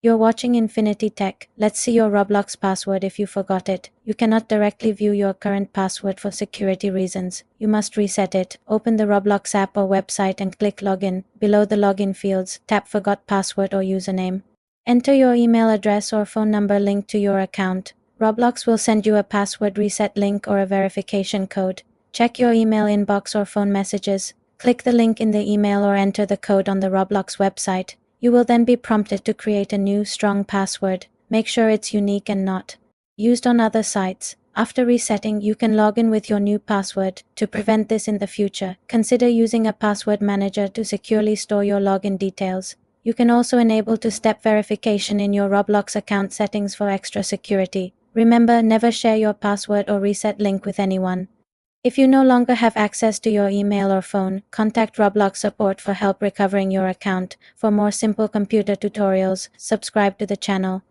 You're watching Infinity Tech. Let's see your Roblox password if you forgot it. You cannot directly view your current password for security reasons. You must reset it. Open the Roblox app or website and click Login. Below the login fields, tap Forgot Password or Username. Enter your email address or phone number linked to your account. Roblox will send you a password reset link or a verification code. Check your email inbox or phone messages. Click the link in the email or enter the code on the Roblox website. You will then be prompted to create a new, strong password. Make sure it's unique and not used on other sites. After resetting, you can log in with your new password. To prevent this in the future, consider using a password manager to securely store your login details. You can also enable two-step verification in your Roblox account settings for extra security. Remember, never share your password or reset link with anyone. If you no longer have access to your email or phone, contact Roblox support for help recovering your account. For more simple computer tutorials, subscribe to the channel.